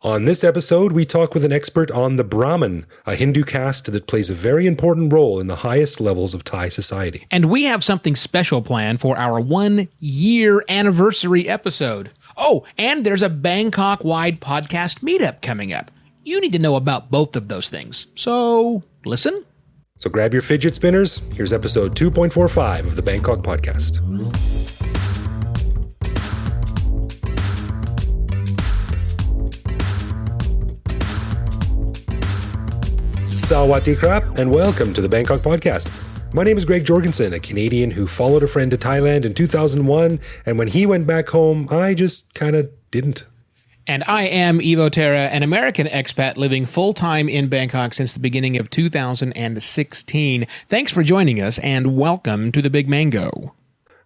On this episode, we talk with an expert on the Brahmin, a Hindu caste that plays a very important role in the highest levels of Thai society. And we have something special planned for our 1-year anniversary episode. Oh, and there's a Bangkok-wide podcast meetup coming up. You need to know about both of those things. So, listen. So grab your fidget spinners. Here's episode 2.45 of the Bangkok podcast. Sawadee krap, and welcome to the Bangkok podcast. My name is Greg Jorgensen, a Canadian who followed a friend to Thailand in 2001, and when he went back home, I just kind of didn't. And I am Ivo Terra, an American expat living full-time in Bangkok since the beginning of 2016. Thanks for joining us, and welcome to the Big Mango.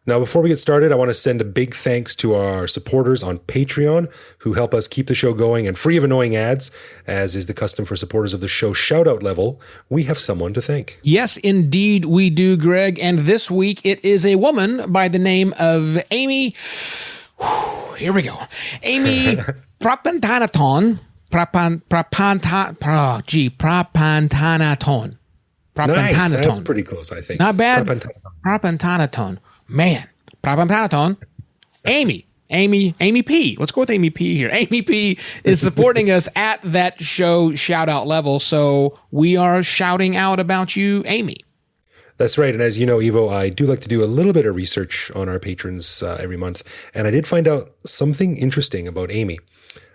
Now, before we get started, I want to send a big thanks to our supporters on Patreon who help us keep the show going and free of annoying ads. As is the custom for supporters of the show shout-out level, we have someone to thank. Yes, indeed we do, Greg. And this week it is a woman by the name of Amy. Here we go. Amy Prapantanaton. Prapantanaton. Nice. That's pretty close, I think. Not bad. Prapantanaton. Man, Prapantanaton. Amy P. Let's go with Amy P here. Amy P is supporting us at that show shout out level. So we are shouting out about you, Amy. That's right. And as you know, Ivo, I do like to do a little bit of research on our patrons every month. And I did find out something interesting about Amy.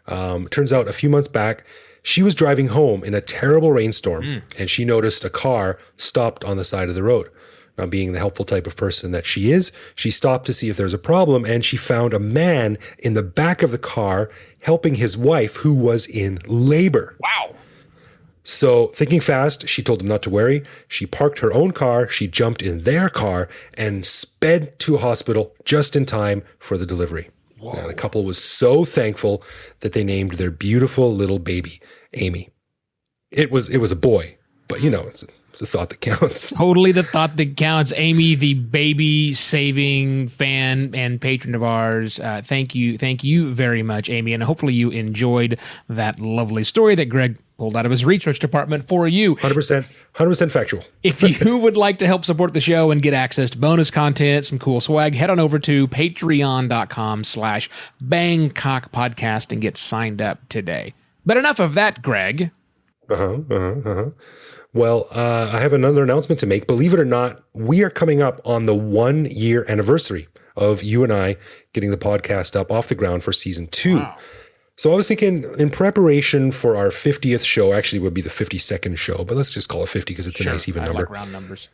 Turns out a few months back, she was driving home in a terrible rainstorm and she noticed a car stopped on the side of the road. Now, being the helpful type of person that she is, she stopped to see if there was a problem, and she found a man in the back of the car helping his wife who was in labor. Wow. So thinking fast, she told him not to worry. She parked her own car, she jumped in their car, and sped to a hospital just in time for the delivery. Now, the couple was so thankful that they named their beautiful little baby Amy. It was a boy, but you know, it's a thought that counts. Totally the thought that counts. Amy, the baby-saving fan and patron of ours. Thank you very much, Amy. And hopefully you enjoyed that lovely story that Greg pulled out of his research department for you. 100% factual. If you would like to help support the show and get access to bonus content, some cool swag, head on over to patreon.com/Bangkok podcast and get signed up today. But enough of that, Greg. Well, I have another announcement to make. Believe it or not, we are coming up on the 1-year anniversary of you and I getting the podcast up off the ground for season 2. Wow. So I was thinking in preparation for our 50th show, actually it would be the 52nd show, but let's just call it 50 because it's a nice even number. I like round numbers.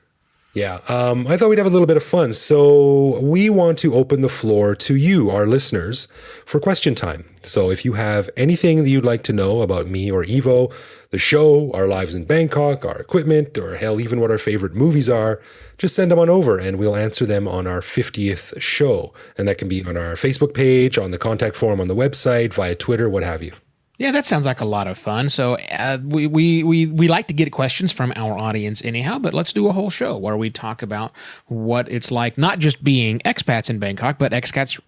Yeah, I thought we'd have a little bit of fun. So we want to open the floor to you, our listeners, for question time. So if you have anything that you'd like to know about me or Ivo, the show, our lives in Bangkok, our equipment, or hell, even what our favorite movies are, just send them on over and we'll answer them on our 50th show. And that can be on our Facebook page, on the contact form on the website, via Twitter, what have you. Yeah, that sounds like a lot of fun. So we like to get questions from our audience anyhow, but let's do a whole show where we talk about what it's like, not just being expats in Bangkok, but expats.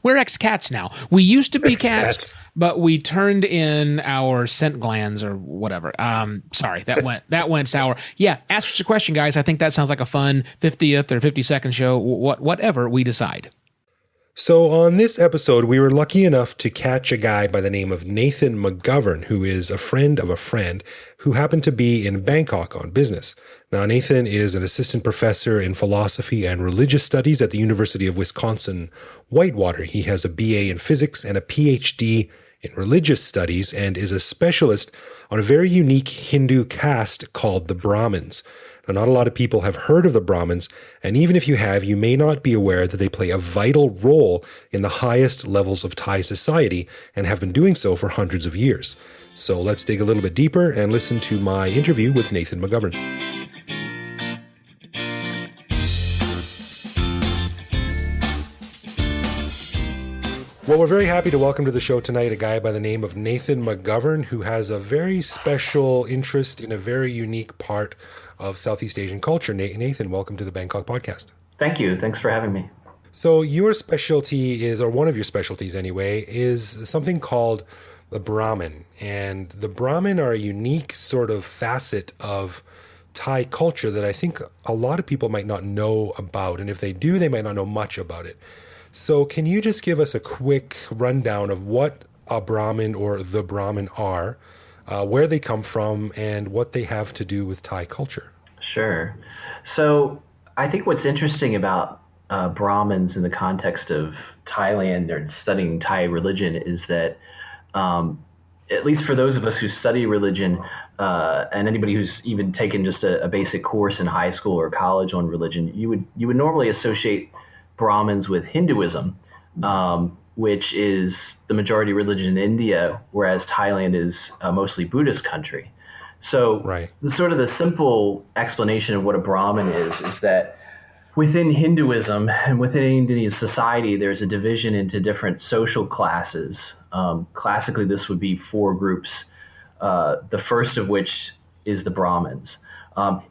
We're expats now. We used to be cats, but we turned in our scent glands or whatever. Sorry, that went sour. Yeah, ask us a question, guys. I think that sounds like a fun 50th or 52nd show, whatever we decide. So on this episode, we were lucky enough to catch a guy by the name of Nathan McGovern, who is a friend of a friend who happened to be in Bangkok on business. Now, Nathan is an assistant professor in philosophy and religious studies at the University of Wisconsin-Whitewater. He has a BA in physics and a PhD in religious studies and is a specialist on a very unique Hindu caste called the Brahmins. Now, not a lot of people have heard of the Brahmins, and even if you have, you may not be aware that they play a vital role in the highest levels of Thai society and have been doing so for hundreds of years. So let's dig a little bit deeper and listen to my interview with Nathan McGovern. Well, we're very happy to welcome to the show tonight a guy by the name of Nathan McGovern, who has a very special interest in a very unique part of Southeast Asian culture. Nathan, welcome to the Bangkok podcast. Thank you. Thanks for having me. So your specialty is, or one of your specialties anyway, is something called the Brahmin. And the Brahmin are a unique sort of facet of Thai culture that I think a lot of people might not know about. And if they do, they might not know much about it. So, can you just give us a quick rundown of what a Brahmin or the Brahmin are, where they come from, and what they have to do with Thai culture? Sure. So I think what's interesting about Brahmins in the context of Thailand or studying Thai religion is that, at least for those of us who study religion, and anybody who's even taken just a basic course in high school or college on religion, you would normally associate Brahmins with Hinduism, which is the majority religion in India, whereas Thailand is a mostly Buddhist country. So Right. the simple explanation of what a Brahmin is that within Hinduism and within Indian society, there's a division into different social classes. Classically, this would be four groups. The first of which is the Brahmins.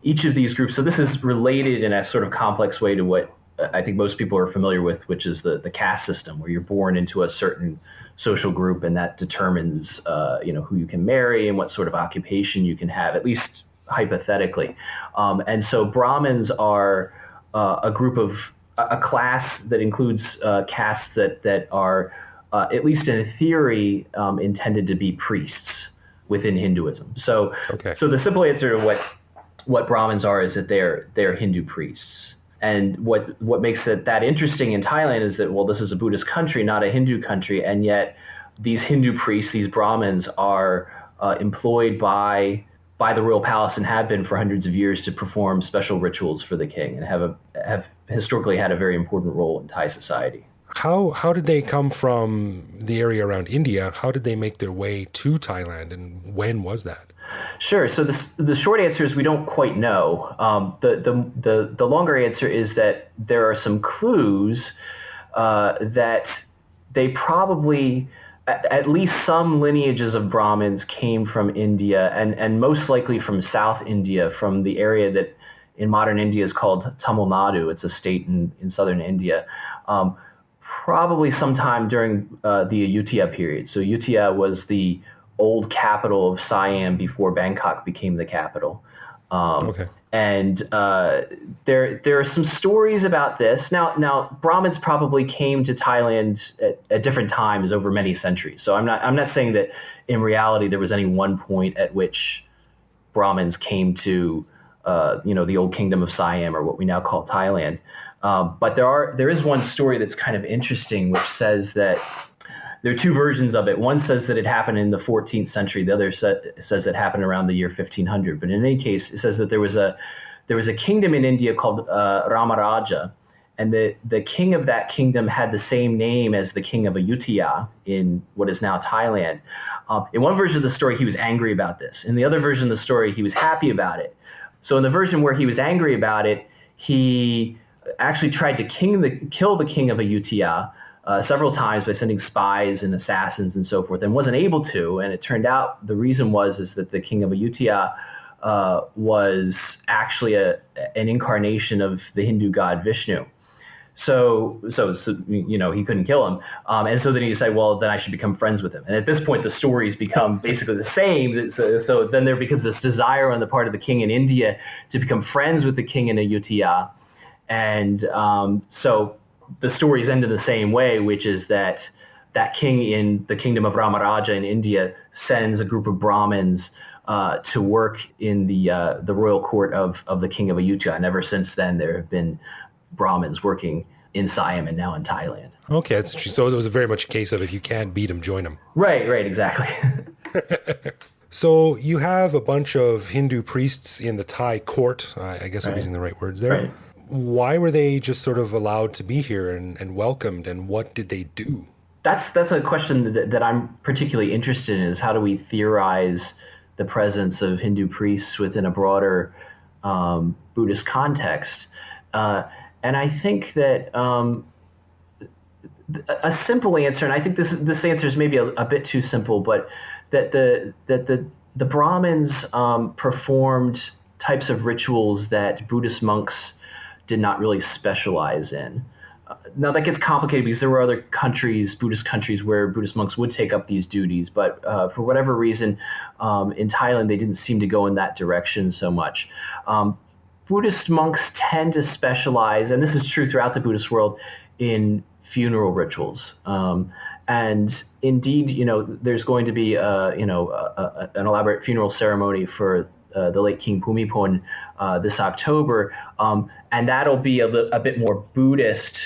Each of these groups, so this is related in a sort of complex way to what I think most people are familiar with, which is the caste system, where you're born into a certain social group, and that determines who you can marry and what sort of occupation you can have, at least hypothetically. And so Brahmins are a class that includes castes that are at least in theory intended to be priests within Hinduism. So Okay. so the simple answer to what Brahmins are is that they're Hindu priests. And what makes it that interesting in Thailand is that, well, this is a Buddhist country, not a Hindu country, and yet these Hindu priests, these Brahmins, are employed by the royal palace and have been for hundreds of years to perform special rituals for the king, and have historically had a very important role in Thai society. How did they come from the area around India? How did they make their way to Thailand, and when was that? Sure. So the short answer is we don't quite know. The longer answer is that there are some clues that they probably, at least some lineages of Brahmins came from India, and most likely from South India, from the area that in modern India is called Tamil Nadu. It's a state in southern India. Probably sometime during the Ayutthaya period. So Ayutthaya was the old capital of Siam before Bangkok became the capital. Okay. And there are some stories about this. Now Brahmins probably came to Thailand at different times over many centuries. So I'm not saying that in reality there was any one point at which Brahmins came to the old kingdom of Siam, or what we now call Thailand. But there is one story that's kind of interesting, which says that there are two versions of it. One says that it happened in the 14th century. The other says it happened around the year 1500. But in any case, it says that there was a kingdom in India called Ramaraja, and the king of that kingdom had the same name as the king of Ayutthaya in what is now Thailand. In one version of the story, he was angry about this. In the other version of the story, he was happy about it. So in the version where he was angry about it, he actually tried to kill the king of Ayutthaya several times by sending spies and assassins and so forth, and wasn't able to. And it turned out the reason is that the king of Ayutthaya was actually an incarnation of the Hindu god Vishnu. So he couldn't kill him, and so then he decided, well, then I should become friends with him. And at this point, the stories become basically the same. So then there becomes this desire on the part of the king in India to become friends with the king in Ayutthaya, and so the stories end in the same way, which is that king in the kingdom of Ramaraja in India sends a group of Brahmins to work in the royal court of the king of Ayutthaya, and ever since then there have been Brahmins working in Siam and now in Thailand. Okay, that's interesting. So it was very much a case of if you can't beat them, join them. Right, exactly. So you have a bunch of Hindu priests in the Thai court. I guess I'm using the right words there. Right. Why were they just sort of allowed to be here and welcomed, and what did they do? That's a question that I'm particularly interested in, is how do we theorize the presence of Hindu priests within a broader Buddhist context? And I think that a simple answer, and I think this answer is maybe a bit too simple, but that the Brahmins performed types of rituals that Buddhist monks did not really specialize in. Now that gets complicated because there were other countries, Buddhist countries, where Buddhist monks would take up these duties, but for whatever reason, in Thailand they didn't seem to go in that direction so much. Buddhist monks tend to specialize, and this is true throughout the Buddhist world, in funeral rituals. And indeed, there's going to be, an elaborate funeral ceremony for the late King Bhumibol this October, and that'll be a bit more Buddhist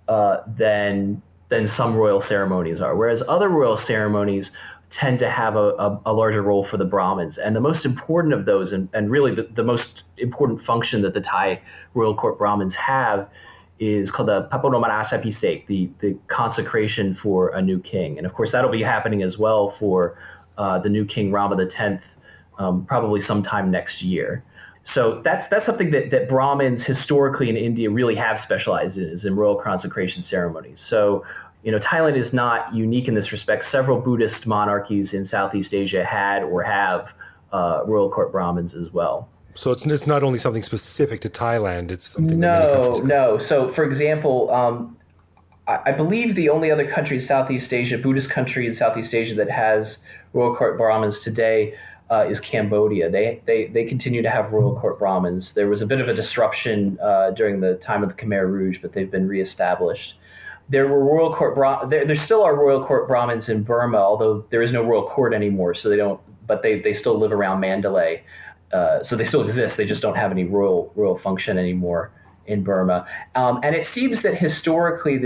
than some royal ceremonies are. Whereas other royal ceremonies tend to have a larger role for the Brahmins. And the most important of those, and really the most important function that the Thai royal court Brahmins have, is called the Paparomanashapisek, the consecration for a new king. And of course, that'll be happening as well for the new king Rama X, probably sometime next year. So that's something that Brahmins historically in India really have specialized in, is in royal consecration ceremonies. So, Thailand is not unique in this respect. Several Buddhist monarchies in Southeast Asia had or have royal court Brahmins as well. So it's not only something specific to Thailand, it's something that many countries have. No. So, for example, I believe the only other country in Southeast Asia, Buddhist country in Southeast Asia that has royal court Brahmins today is Cambodia. They continue to have royal court Brahmins. There was a bit of a disruption during the time of the Khmer Rouge, but they've been reestablished. There were royal court there still are royal court Brahmins in Burma, although there is no royal court anymore, so they don't. But they still live around Mandalay, so they still exist. They just don't have any royal function anymore in Burma. And it seems that historically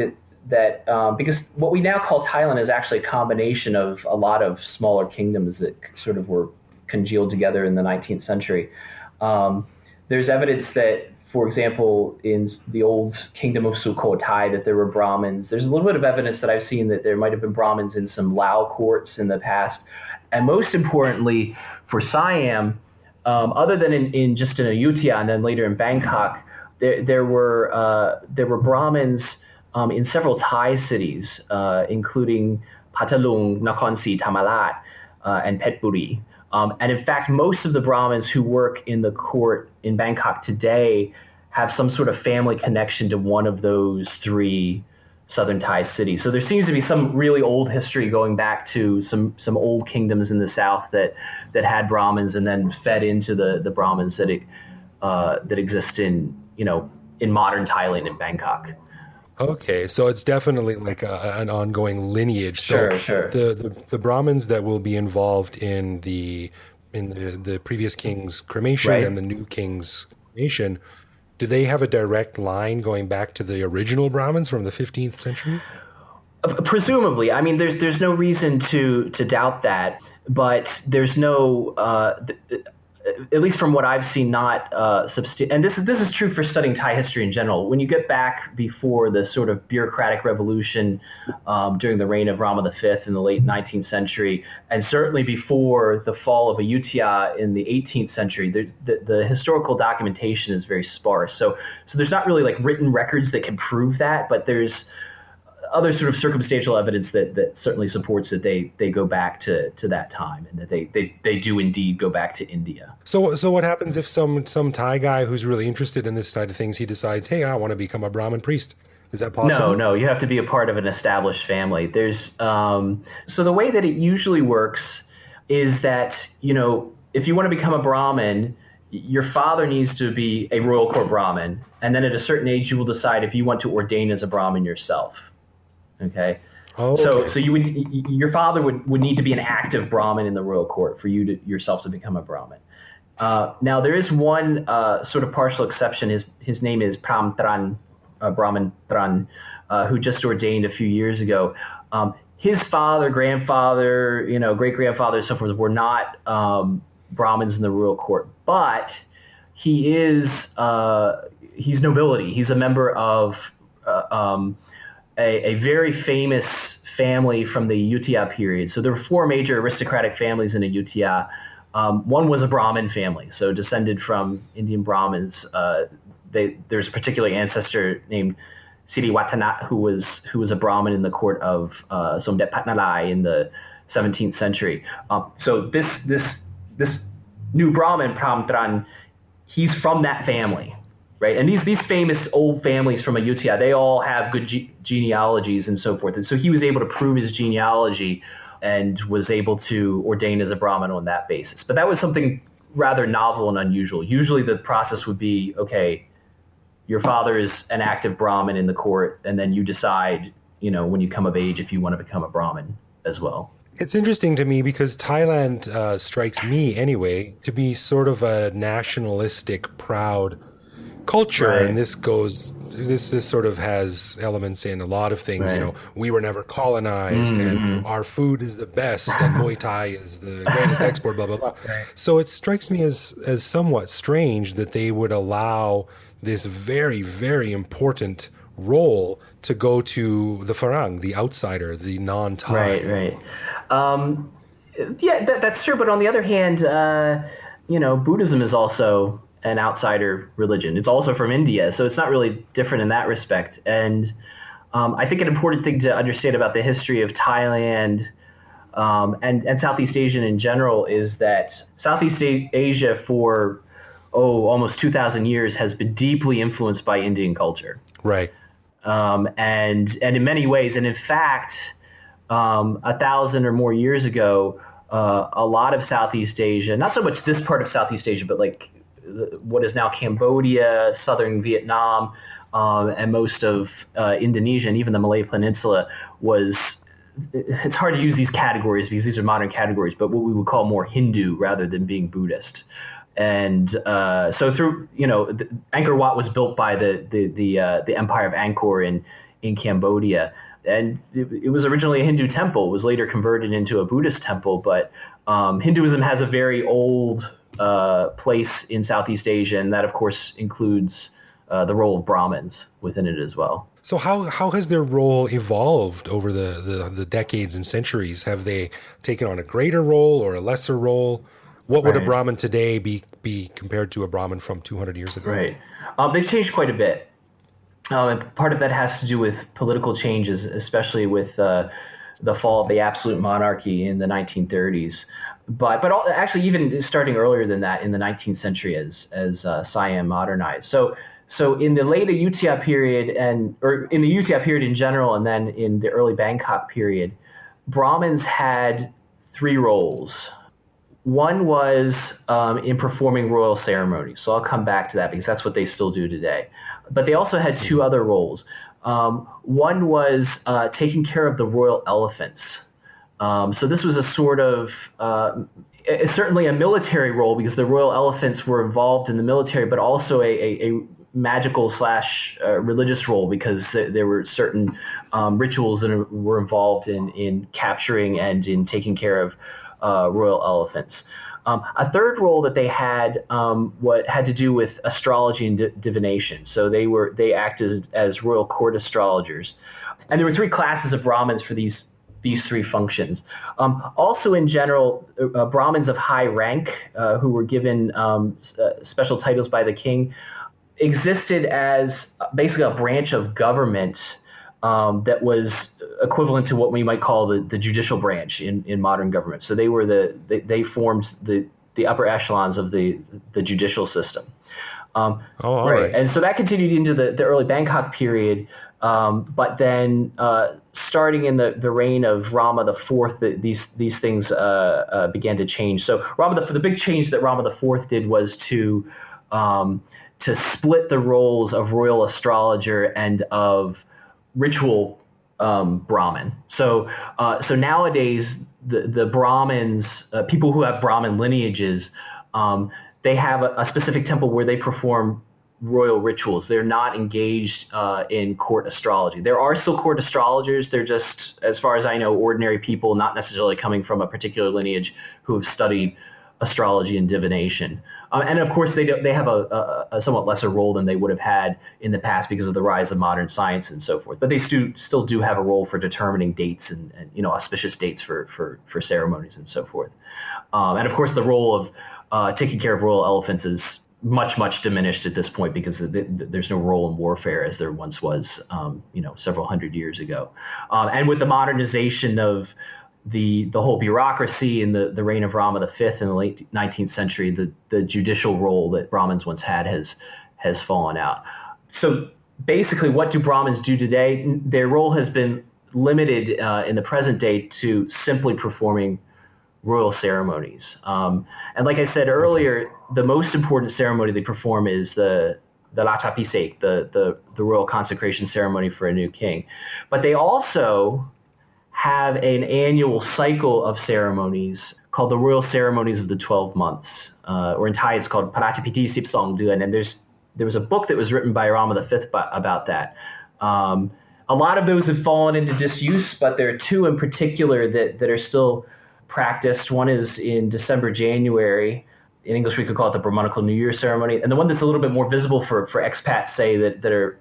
that because what we now call Thailand is actually a combination of a lot of smaller kingdoms that sort of were congealed together in the 19th century. There's evidence that, for example, in the old kingdom of Sukhothai, that there were Brahmins. There's a little bit of evidence that I've seen that there might have been Brahmins in some Lao courts in the past. And most importantly, for Siam, other than in Ayutthaya and then later in Bangkok, there were Brahmins in several Thai cities, including Patalung, Nakhon Si Thammarat, and Phetchaburi. And in fact, most of the Brahmins who work in the court in Bangkok today have some sort of family connection to one of those three southern Thai cities. So there seems to be some really old history going back to some old kingdoms in the south that had Brahmins and then fed into the Brahmins that exist in modern Thailand and Bangkok. Okay, so it's definitely like an ongoing lineage. So Sure. the Brahmins that will be involved in the previous king's cremation Right. and the new king's cremation, do they have a direct line going back to the original Brahmins from the 15th century? Presumably. I mean, there's no reason to doubt that, but there's no, at least from what I've seen, not and this is true for studying Thai history in general. When you get back before the sort of bureaucratic revolution during the reign of Rama V in the late 19th century, and certainly before the fall of Ayutthaya in the 18th century, the historical documentation is very sparse. So there's not really like written records that can prove that, but there's other sort of circumstantial evidence that certainly supports that they go back to that time, and that they do indeed go back to India. So what happens if some Thai guy who's really interested in this side of things, he decides, hey, I want to become a Brahmin priest? Is that possible? No, you have to be a part of an established family. There's so the way that it usually works is that, if you want to become a Brahmin, your father needs to be a royal court Brahmin, and then at a certain age you will decide if you want to ordain as a Brahmin yourself. Okay. Oh, So okay. your father would need to be an active Brahmin in the royal court for you yourself to become a Brahmin. Now there is one sort of partial exception. His name is Brahmin Tran, who just ordained a few years ago. His father, grandfather, great grandfather, and so forth were not Brahmins in the royal court, but he's nobility. He's a member of a very famous family from the Ayutthaya period. So there were four major aristocratic families in Ayutthaya. One was a Brahmin family, so descended from Indian Brahmins. There's a particular ancestor named Siriwattana who was a Brahmin in the court of Somdet Patnalai in the 17th century. So this new Brahmin, Pramtran, he's from that family. right? And these famous old families from Ayutthaya, they all have good genealogies and so forth. And so he was able to prove his genealogy and was able to ordain as a Brahmin on that basis. But that was something rather novel and unusual. Usually the process would be, okay, your father is an active Brahmin in the court, and then you decide, when you come of age, if you want to become a Brahmin as well. It's interesting to me because Thailand strikes me anyway to be sort of a nationalistic, proud culture, Right. and this sort of has elements in a lot of things. Right. We were never colonized, and our food is the best, and Muay Thai is the greatest export, blah blah blah. Right. So it strikes me as somewhat strange that they would allow this very, very important role to go to the Farang, the outsider, the non-Thai. Right. Yeah, that's true. But on the other hand, Buddhism is also an outsider religion. It's also from India, so it's not really different in that respect. And I think an important thing to understand about the history of Thailand and Southeast Asia in general is that Southeast Asia for almost 2,000 years has been deeply influenced by Indian culture. Right. And in many ways, and in fact, 1,000 or more years ago, a lot of Southeast Asia, not so much this part of Southeast Asia, but like what is now Cambodia, southern Vietnam, and most of Indonesia, and even the Malay Peninsula it's hard to use these categories because these are modern categories, but what we would call more Hindu rather than being Buddhist. And so through, Angkor Wat was built by the Empire of Angkor in Cambodia. And it was originally a Hindu temple. It was later converted into a Buddhist temple. But Hinduism has a very old place in Southeast Asia, and that, of course, includes the role of Brahmins within it as well. So how has their role evolved over the decades and centuries? Have they taken on a greater role or a lesser role? What would a Brahmin today be compared to a Brahmin from 200 years ago? Right. They've changed quite a bit. And part of that has to do with political changes, especially with the fall of the absolute monarchy in the 1930s. But actually, even starting earlier than that, in the 19th century, as Siam modernized. So in the late Ayutthaya period, or in the Ayutthaya period in general, and then in the early Bangkok period, Brahmins had three roles. One was in performing royal ceremonies. So I'll come back to that because that's what they still do today. But they also had two other roles. One was taking care of the royal elephants. So this was a sort of, certainly a military role because the royal elephants were involved in the military, but also a magical / religious role because there were certain rituals that were involved in capturing and in taking care of royal elephants. A third role that they had what had to do with astrology and divination. So they acted as royal court astrologers, and there were three classes of Brahmins for these three functions. Also, in general, Brahmins of high rank who were given special titles by the king existed as basically a branch of government that was equivalent to what we might call the judicial branch in modern government. So they formed the upper echelons of the judicial system. Right. And so that continued into the early Bangkok period. But then starting in the reign of Rama IV, these things began to change. So the big change that Rama IV did was to split the roles of royal astrologer and of ritual Brahmin. So nowadays the Brahmins, people who have Brahmin lineages, they have a specific temple where they perform royal rituals. They're not engaged in court astrology. There are still court astrologers. They're just, as far as I know, ordinary people, not necessarily coming from a particular lineage, who have studied astrology and divination. And of course, they have a somewhat lesser role than they would have had in the past because of the rise of modern science and so forth. But they still do have a role for determining dates and auspicious dates for ceremonies and so forth. And of course, the role of taking care of royal elephants is much diminished at this point because there's no role in warfare as there once was, several hundred years ago. And with the modernization of the whole bureaucracy in the reign of Rama V in the late 19th century, the judicial role that Brahmins once had has has fallen out. So basically, what do Brahmins do today? Their role has been limited in the present day to simply performing royal ceremonies. And like I said earlier, the most important ceremony they perform is the Latapisek, the royal consecration ceremony for a new king. But they also have an annual cycle of ceremonies called the Royal Ceremonies of the 12 Months, or in Thai it's called Paratipiti Sipsong Duan. And there was a book that was written by Rama V about that. A lot of those have fallen into disuse, but there are two in particular that are still practiced. One is in December, January. In English, we could call it the Brahmanical New Year ceremony. And the one that's a little bit more visible for expats, say, that are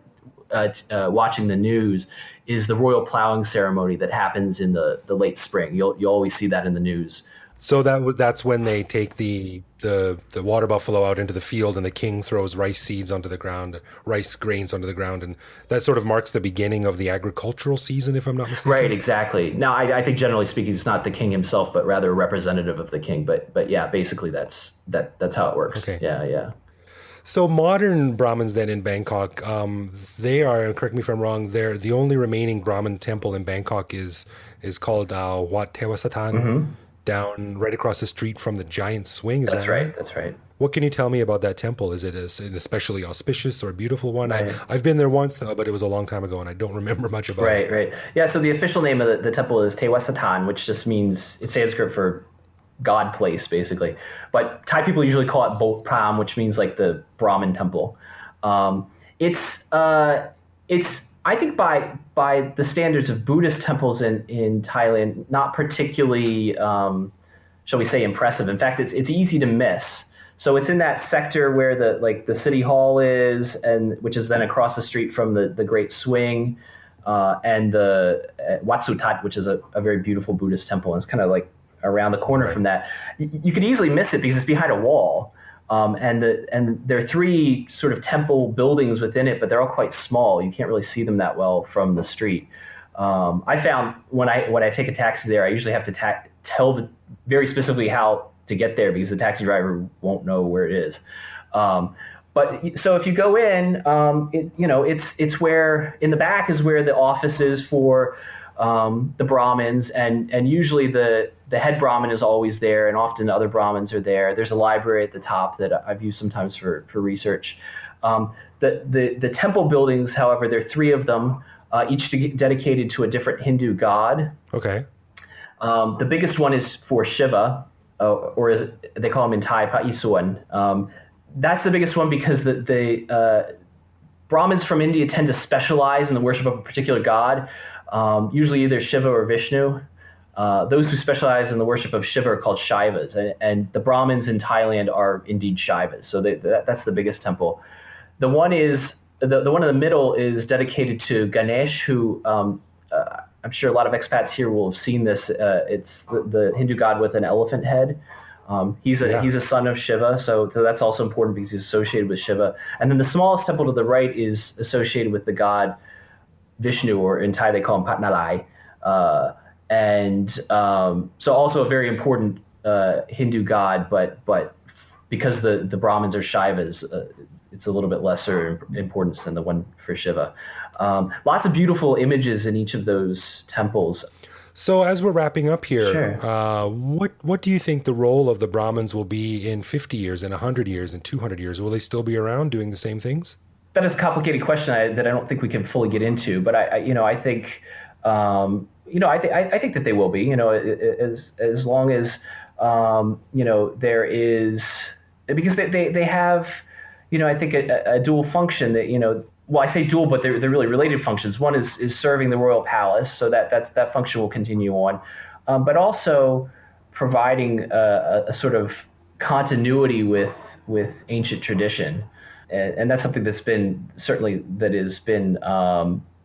watching the news, is the royal plowing ceremony that happens in the late spring. You'll always see that in the news. So that's when they take the water buffalo out into the field, and the king throws rice seeds onto the ground, rice grains onto the ground, and that sort of marks the beginning of the agricultural season, if I'm not mistaken. Right, exactly. Now, I think generally speaking, it's not the king himself, but rather a representative of the king. But yeah, basically that's how it works. Okay. Yeah. So modern Brahmins then in Bangkok, they are, correct me if I'm wrong, they're the only remaining Brahmin temple in Bangkok is called Wat Tewasatan, down right across the street from the giant swing. Is that right? That's right. What can you tell me about that temple? Is it an especially auspicious or beautiful one? Right. I've been there once, but it was a long time ago, and I don't remember much about it. Right. Yeah, so the official name of the temple is Tewasatan, which just means, it's Sanskrit for God place, basically. But Thai people usually call it Bot Pram, which means like the Brahmin temple. It's I think by the standards of Buddhist temples in Thailand, not particularly, shall we say, impressive. In fact, it's easy to miss. So it's in that sector where the city hall is, and which is then across the street from the Great Swing, and the Wat Sutat, which is a very beautiful Buddhist temple. And it's kind of like around the corner from that. You could easily miss it because it's behind a wall. And there are three sort of temple buildings within it, but they're all quite small. You can't really see them that well from the street. I found when I take a taxi there, I usually have to tell very specifically how to get there because the taxi driver won't know where it is. But so if you go in, it's where in the back is where the office is for the Brahmins, and usually the head Brahmin is always there, and often other Brahmins are there. There's a library at the top that I've used sometimes for research. The temple buildings, however, there are three of them, each dedicated to a different Hindu god. Okay. The biggest one is for Shiva, or as they call him in Thai, Pa Isuan. That's the biggest one because the Brahmins from India tend to specialize in the worship of a particular god. Usually either Shiva or Vishnu. Those who specialize in the worship of Shiva are called Shaivas, and the Brahmins in Thailand are indeed Shaivas. So that's the biggest temple. The one is the one in the middle is dedicated to Ganesh, who I'm sure a lot of expats here will have seen this. It's the Hindu god with an elephant head. He's a son of Shiva, so that's also important because he's associated with Shiva. And then the smallest temple to the right is associated with the god Vishnu, or in Thai they call him Patnalai, so also a very important Hindu god, but because the Brahmins are Shaivas, it's a little bit lesser importance than the one for Shiva. Lots of beautiful images in each of those temples. So as we're wrapping up here, Sure. What do you think the role of the Brahmins will be in 50 years, in 100 years, in 200 years? Will they still be around doing the same things? That is a complicated question that I don't think we can fully get into, but I think that they will be, as long as there is, because they have, I think a dual function that, well, I say dual, but they're really related functions. One is serving the royal palace, so that function will continue on, but also providing a sort of continuity with ancient tradition. And that's something that has been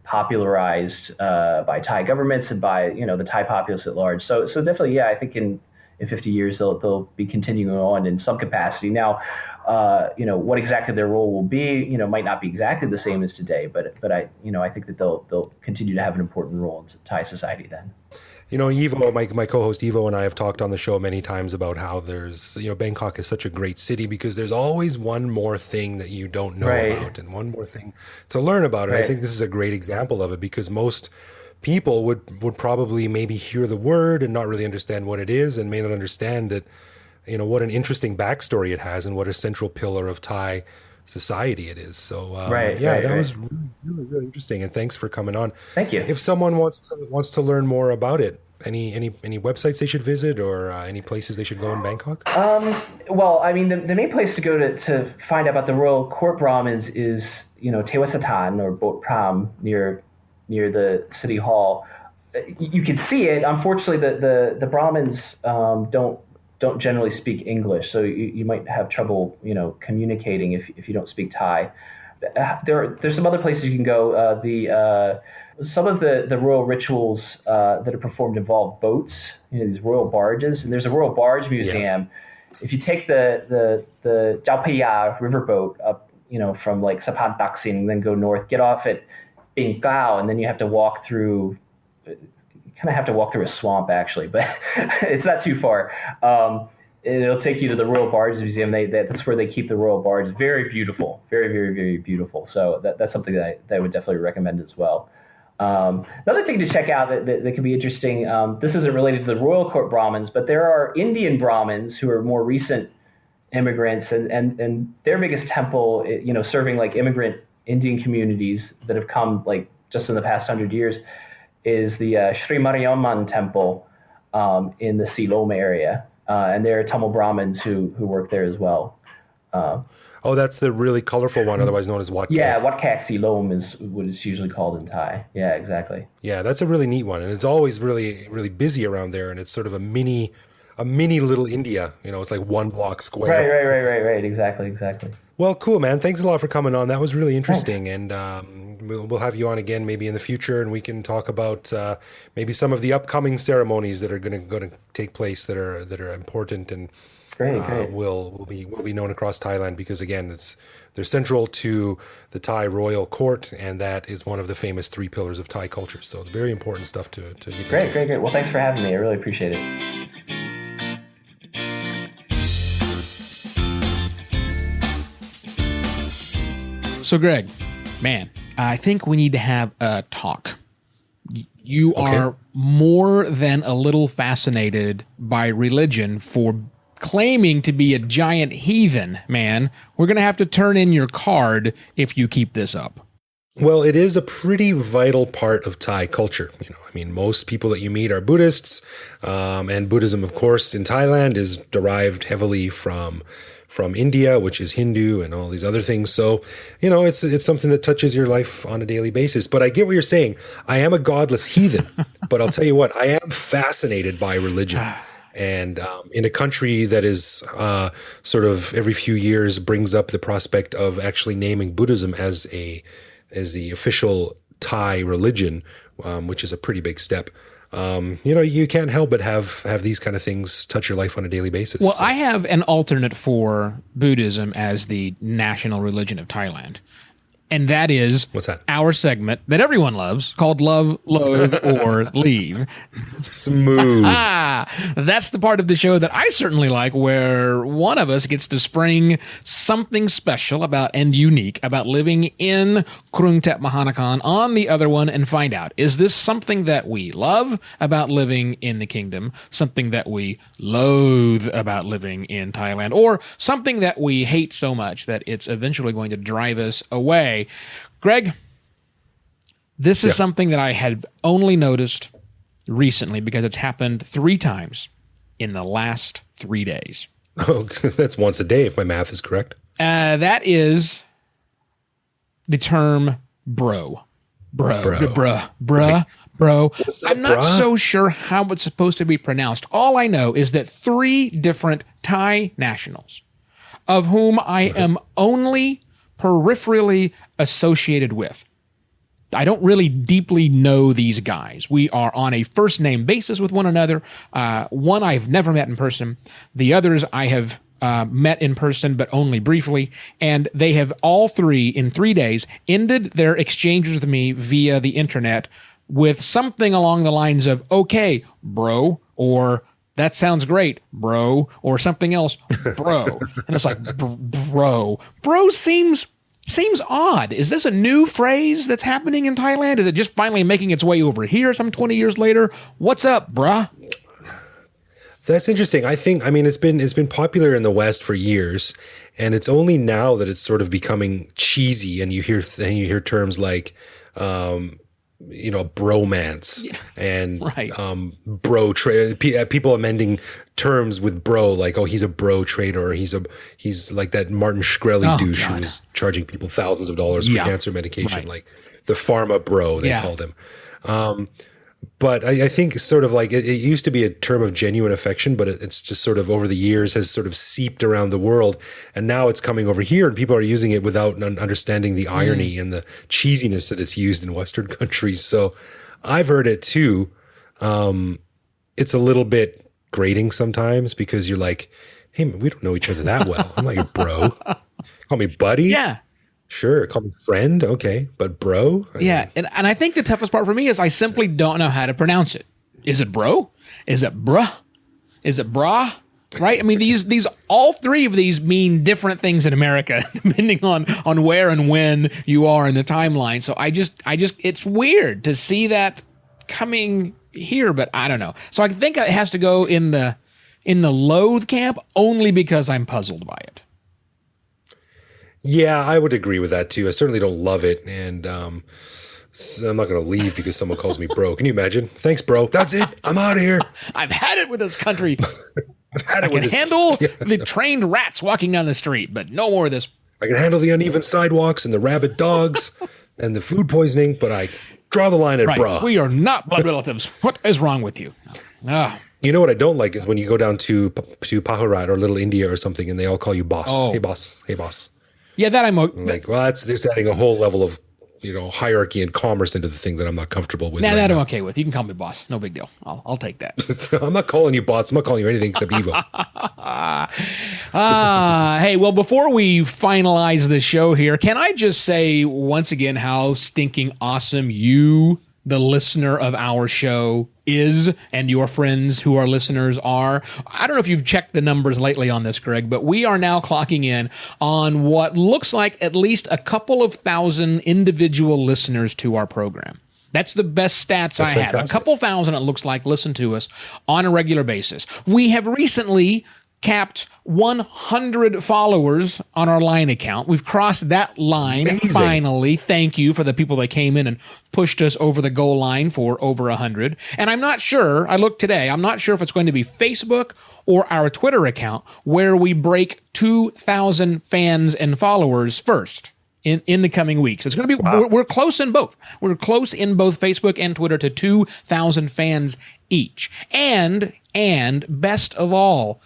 popularized by Thai governments and by the Thai populace at large. So definitely, yeah, I think in 50 years they'll be continuing on in some capacity. Now, what exactly their role will be, might not be exactly the same as today, but I think that they'll continue to have an important role in Thai society then. Evo, my co-host Evo and I have talked on the show many times about how Bangkok is such a great city because there's always one more thing that you don't know Right. about and one more thing to learn about. And I Right. think this is a great example of it because most people would probably maybe hear the word and not really understand what it is and may not understand that, what an interesting backstory it has and what a central pillar of Thai society it is. So Right. yeah, Right. that Right. was really, really, really interesting. And thanks for coming on. Thank you. If someone wants to learn more about it, any websites they should visit or any places they should go in Bangkok? Well, I mean, the main place to go to find out about the royal court Brahmins is, Tewasatan or Bot Pram near the city hall. You can see it. Unfortunately, the Brahmins don't generally speak English, so you might have trouble, communicating if you don't speak Thai. There's some other places you can go. Some of the royal rituals that are performed involve boats, these royal barges, and there's a royal barge Yeah. museum. If you take the Chao Phraya riverboat up, from like Sapan Taksin, and then go north, get off at Ping Cao, and then you have to walk through. You kind of have to walk through a swamp actually, but it's not too far. It'll take you to the Royal Barge Museum. That's where they keep the royal barges. Very beautiful, very, very, very beautiful. So that's something that I would definitely recommend as well. Another thing to check out that could be interesting. This isn't related to the royal court Brahmins, but there are Indian Brahmins who are more recent immigrants, and their biggest temple, serving like immigrant Indian communities that have come like just in the past 100 years, is the Sri Mariamman Temple in the Silom area, and there are Tamil Brahmins who work there as well. Oh, that's the really colorful one, otherwise known as Wat Yeah, Kek. Wat Kak Silom is what it's usually called in Thai. Yeah, exactly. Yeah, that's a really neat one, and it's always really, really busy around there, and it's sort of a mini little India. It's like one block Right, square. right, right, right, right. Exactly, exactly. Well, cool, man. Thanks a lot for coming on. That was really Thanks. interesting, and we'll have you on again maybe in the future, and we can talk about maybe some of the upcoming ceremonies that are going to take place that are important and Great, great. will be known across Thailand because again, they're central to the Thai royal court, and that is one of the famous three pillars of Thai culture. So it's very important stuff to get Great, into. great, great. Well, thanks for having me. I really appreciate it. So, Greg, man, I think we need to have a talk. You Okay. are more than a little fascinated by religion for claiming to be a giant heathen, man. We're going to have to turn in your card if you keep this up. Well, it is a pretty vital part of Thai culture. I mean, most people that you meet are Buddhists, and Buddhism, of course, in Thailand is derived heavily from India, which is Hindu, and all these other things. So, it's something that touches your life on a daily basis. But I get what you're saying. I am a godless heathen, but I'll tell you what, I am fascinated by religion. And in a country that is sort of every few years brings up the prospect of actually naming Buddhism as the official Thai religion, which is a pretty big step. You can't help but have these kind of things touch your life on a daily basis. Well, So, I have an alternate for Buddhism as the national religion of Thailand. And that is what's that? our segment that everyone loves called Love, Loathe, or Leave. Smooth. That's the part of the show that I certainly like, where one of us gets to spring something special about and unique about living in Krung Thep Mahanakan on the other one and find out, is this something that we love about living in the kingdom, something that we loathe about living in Thailand, or something that we hate so much that it's eventually going to drive us away? Greg, this is Yeah. something that I had only noticed recently because it's happened 3 times in the last 3 days. Oh, that's once a day, if my math is correct. That is the term bro. Bro. Bro. What's up, I'm not Brah? so sure how it's supposed to be pronounced. All I know is that 3 different Thai nationals, of whom I am only peripherally associated with, I don't really deeply know these guys. We are on a first name basis with one another. One I've never met in person. The others I have met in person, but only briefly. And they have all 3 in 3 days ended their exchanges with me via the internet with something along the lines of, okay, bro, or that sounds great, bro, or something else, bro. And it's like, bro. Bro seems odd. Is this a new phrase that's happening in Thailand? Is it just finally making its way over here some 20 years later? What's up, bruh? That's interesting. I mean, it's been popular in the West for years, and it's only now that it's sort of becoming cheesy, and you hear terms like, bromance and bro trade. People amending terms with bro, like, oh, he's a bro trader, or he's like that Martin Shkreli douche who was charging people thousands of dollars for cancer medication, like the pharma bro they called him. But I think sort of like it used to be a term of genuine affection, but it's just sort of over the years has sort of seeped around the world. And now it's coming over here and people are using it without understanding the irony and the cheesiness that it's used in Western countries. So I've heard it too. It's a little bit grating sometimes because you're like, hey, man, we don't know each other that well. I'm not your bro. Call me buddy. Yeah. Sure, call me friend, okay, but bro? And I think the toughest part for me is I simply don't know how to pronounce it. Is it bro? Is it bruh? Is it brah? Right? I mean, these all three of these mean different things in America, depending on where and when you are in the timeline. So I just it's weird to see that coming here, but I don't know. So I think it has to go in the loathe camp only because I'm puzzled by it. Yeah, I would agree with that too. I certainly don't love it, and so I'm not going to leave because someone calls me bro. Can you imagine? Thanks, bro. That's it. I'm out of here. I've had it with this country. I can handle the trained rats walking down the street, but no more of this. I can handle the uneven sidewalks and the rabid dogs and the food poisoning, but I draw the line at Brough. We are not blood relatives. What is wrong with you? You know what I don't like is when you go down to Pahurat or Little India or something, and they all call you boss. Oh. Hey, boss. Hey, boss. Yeah, that I'm like. Well, that's just adding a whole level of hierarchy and commerce into the thing that I'm not comfortable with. Nah, that I'm okay with. You can call me boss. No big deal. I'll take that. I'm not calling you boss. I'm not calling you anything except evil. Hey, well, before we finalize the show here, can I just say once again how stinking awesome you, the listener of our show, is, and your friends who are listeners are. I don't know if you've checked the numbers lately on this, Greg, but we are now clocking in on what looks like at least a couple of thousand individual listeners to our program. That's the best stats I have. A couple thousand, it looks like, listen to us on a regular basis. We have recently capped 100 followers on our line account. We've crossed that line. Amazing. Finally. Thank you for the people that came in and pushed us over the goal line for over 100. And I'm not sure, I looked today, I'm not sure if it's going to be Facebook or our Twitter account where we break 2,000 fans and followers first in the coming weeks. It's going to be, we're close in both. We're close in both Facebook and Twitter to 2,000 fans each. And best of all,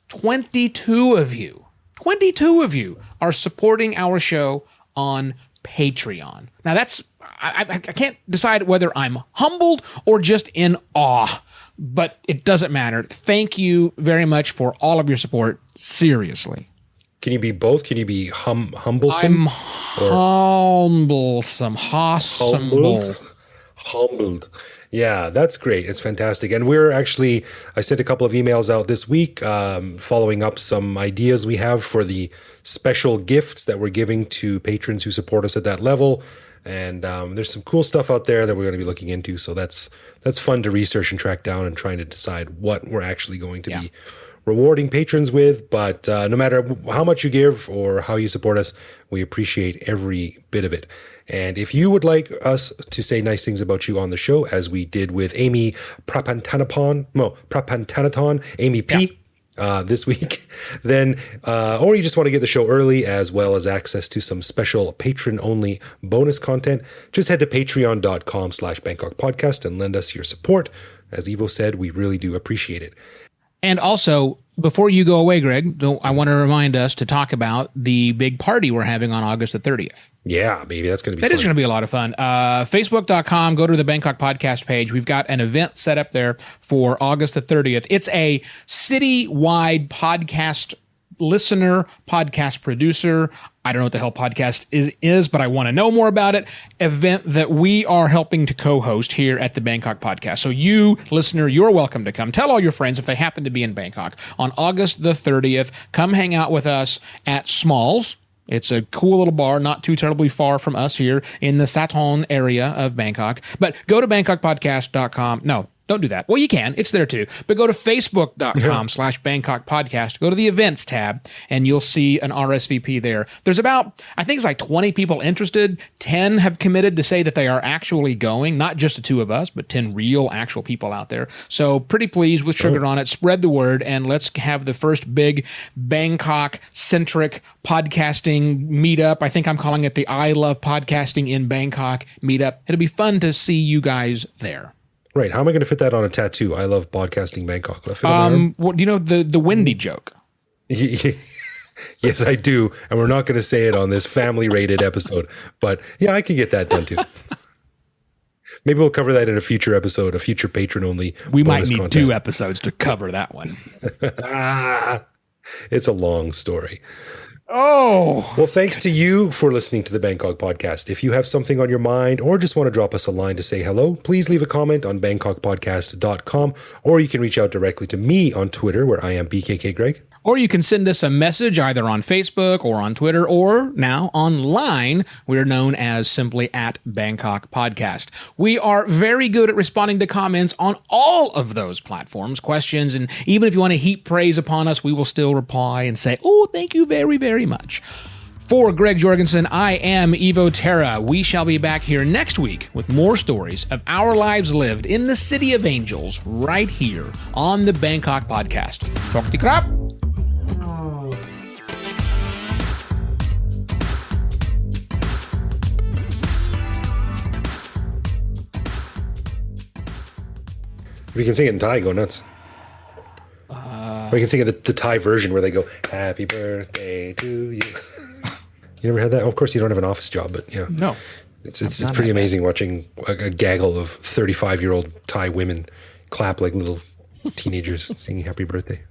22 of you are supporting our show on Patreon. Now that's, I can't decide whether I'm humbled or just in awe, but it doesn't matter. Thank you very much for all of your support. Seriously. Can you be both? Can you be humblesome? I'm humblesome. Humbled. Yeah, that's great. It's fantastic. And I sent a couple of emails out this week following up some ideas we have for the special gifts that we're giving to patrons who support us at that level. And there's some cool stuff out there that we're going to be looking into. So that's fun to research and track down and trying to decide what we're actually going to be rewarding patrons with. But no matter how much you give or how you support us, we appreciate every bit of it. And if you would like us to say nice things about you on the show, as we did with Amy Prapantanaton, Amy P, this week, then, or you just want to get the show early as well as access to some special patron-only bonus content, just head to patreon.com/Bangkok Podcast and lend us your support. As Evo said, we really do appreciate it. And also, before you go away, Greg, I want to remind us to talk about the big party we're having on August the 30th. Yeah, maybe that's going to be fun. That is going to be a lot of fun. Facebook.com, go to the Bangkok Podcast page. We've got an event set up there for August the 30th. It's a citywide podcast listener, podcast producer, I don't know what the hell podcast is, but I want to know more about it, event that we are helping to co-host here at the Bangkok Podcast. So you, listener, you're welcome to come. Tell all your friends if they happen to be in Bangkok on August the 30th. Come hang out with us at Smalls. It's a cool little bar, not too terribly far from us here in the Sathon area of Bangkok. But go to bangkokpodcast.com. No, don't do that. Well, you can. It's there too. But go to facebook.com/Bangkok Podcast. Go to the events tab, and you'll see an RSVP there. There's about, I think it's like 20 people interested. 10 have committed to say that they are actually going, not just the two of us, but 10 real actual people out there. So pretty pleased with Sugar on it. Spread the word, and let's have the first big Bangkok-centric podcasting meetup. I think I'm calling it the I Love Podcasting in Bangkok meetup. It'll be fun to see you guys there. Right. How am I going to fit that on a tattoo? I love podcasting Bangkok. Will I fit on my arm? Well, do you know the Wendy joke? Yes, I do. And we're not going to say it on this family rated episode, but yeah, I can get that done too. Maybe we'll cover that in a future episode, a future patron only. We might need 2 episodes to cover that one. It's a long story. Oh, well, thanks to you for listening to the Bangkok Podcast. If you have something on your mind or just want to drop us a line to say hello, please leave a comment on bangkokpodcast.com, or you can reach out directly to me on Twitter, where I am BKK Greg. Or you can send us a message either on Facebook or on Twitter, or now online. We're known as simply at Bangkok Podcast. We are very good at responding to comments on all of those platforms, questions, and even if you want to heap praise upon us, we will still reply and say, oh, thank you very, very much. For Greg Jorgensen, I am Evo Terra. We shall be back here next week with more stories of our lives lived in the City of Angels right here on the Bangkok Podcast. Talk to crap. We can sing it in Thai, go nuts. Or you can sing it the Thai version where they go, happy birthday to you. You never had that? Oh, of course, you don't have an office job, but yeah. No. It's pretty amazing watching a gaggle of 35-year-old Thai women clap like little teenagers singing happy birthday.